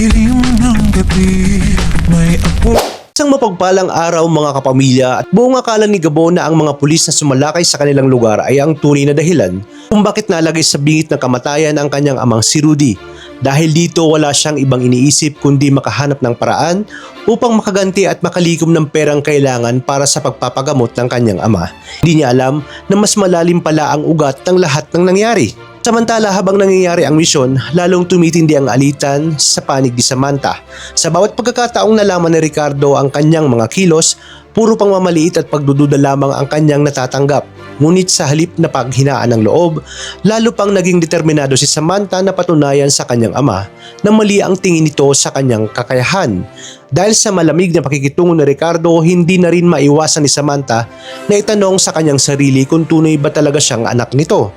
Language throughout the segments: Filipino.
dilim ng gabi, may apo. Isang mapagpalang araw mga kapamilya at buong akala ni Gabo na ang mga pulis na sumalakay sa kanilang lugar ay ang tunay na dahilan kung bakit nalagay sa bingit ng kamatayan ang kanyang amang si Rudy. Dahil dito wala siyang ibang iniisip kundi makahanap ng paraan upang makaganti at makalikom ng perang kailangan para sa pagpapagamot ng kanyang ama. Hindi niya alam na mas malalim pala ang ugat ng lahat ng nangyari. Samantala habang nangyayari ang misyon, lalong tumitindi ang alitan sa panig ni Samantha. Sa bawat pagkakataong nalaman ni Ricardo ang kanyang mga kilos, puro pang mamaliit at pagdududa lamang ang kanyang natatanggap. Ngunit sa halip na paghinaan ng loob, lalo pang naging determinado si Samantha na patunayan sa kanyang ama na mali ang tingin nito sa kanyang kakayahan. Dahil sa malamig na pakikitungo ni Ricardo, hindi na rin maiwasan ni Samantha na itanong sa kanyang sarili kung tunay ba talaga siyang anak nito.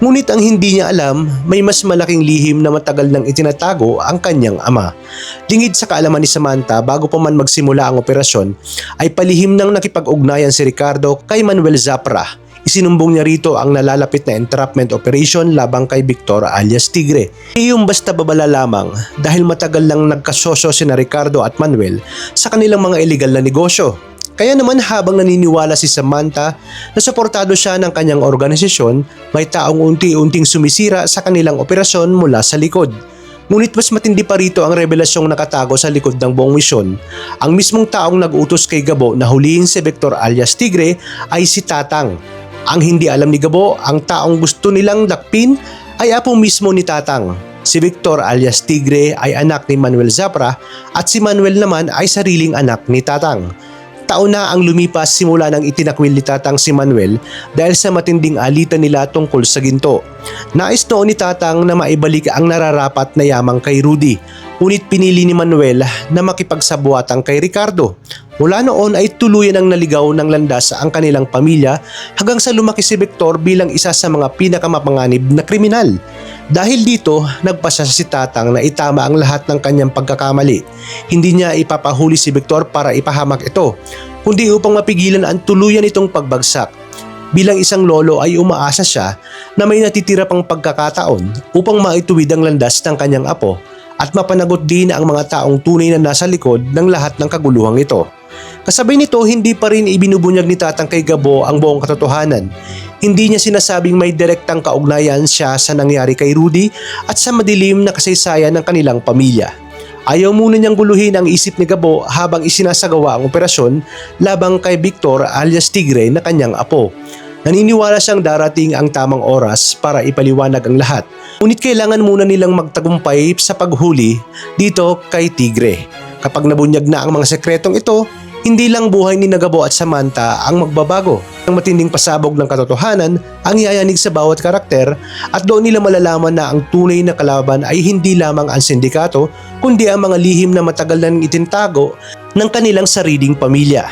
Ngunit ang hindi niya alam, may mas malaking lihim na matagal nang itinatago ang kanyang ama. Lingid sa kaalaman ni Samantha bago pa man magsimula ang operasyon, ay palihim nang nakipag-ugnayan si Ricardo kay Manuel Zapra. Isinumbong niya rito ang nalalapit na entrapment operation labang kay Victor alias Tigre. Iyong basta babala lamang dahil matagal lang nagkasosyo sina Ricardo at Manuel sa kanilang mga illegal na negosyo. Kaya naman habang naniniwala si Samantha na suportado siya ng kanyang organisasyon, may taong unti-unting sumisira sa kanilang operasyon mula sa likod. Ngunit mas matindi pa rito ang revelasyong nakatago sa likod ng buong misyon. Ang mismong taong nag-utos kay Gabo na hulihin si Victor alias Tigre ay si Tatang. Ang hindi alam ni Gabo, ang taong gusto nilang dakpin ay apo mismo ni Tatang. Si Victor alias Tigre ay anak ni Manuel Zapra at si Manuel naman ay sariling anak ni Tatang. Taon na ang lumipas simula nang itinakwil ni Tatang si Manuel dahil sa matinding alitan nila tungkol sa ginto. Nais noon ni Tatang na maibalik ang nararapat na yamang kay Rudy, ngunit pinili ni Manuel na makipagsabuatan kay Ricardo. Mula noon ay tuluyan ang naligaw ng landas ang kanilang pamilya hanggang sa lumaki si Victor bilang isa sa mga pinakamapanganib na kriminal. Dahil dito, nagpasya si Tatang na itama ang lahat ng kanyang pagkakamali. Hindi niya ipapahuli si Victor para ipahamak ito, kundi upang mapigilan ang tuluyan itong pagbagsak. Bilang isang lolo ay umaasa siya na may natitira pang pagkakataon upang maituwid ang landas ng kanyang apo at mapanagot din ang mga taong tunay na nasa likod ng lahat ng kaguluhang ito. Kasabay nito, hindi pa rin ibinubunyag ni Tatang kay Gabo ang buong katotohanan. Hindi niya sinasabing may direktang kaugnayan siya sa nangyari kay Rudy at sa madilim na kasaysayan ng kanilang pamilya. Ayaw muna niyang guluhin ang isip ni Gabo habang isinasagawa ang operasyon labang kay Victor alias Tigre na kanyang apo. Naniniwala siyang darating ang tamang oras para ipaliwanag ang lahat. Ngunit kailangan muna nilang magtagumpay sa paghuli dito kay Tigre. Kapag nabunyag na ang mga sekretong ito, hindi lang buhay ni Gabo at Samantha ang magbabago. Ang matinding pasabog ng katotohanan ang yayanig sa bawat karakter at doon nila malalaman na ang tunay na kalaban ay hindi lamang ang sindikato kundi ang mga lihim na matagal nang itinatago ng kanilang sariling pamilya.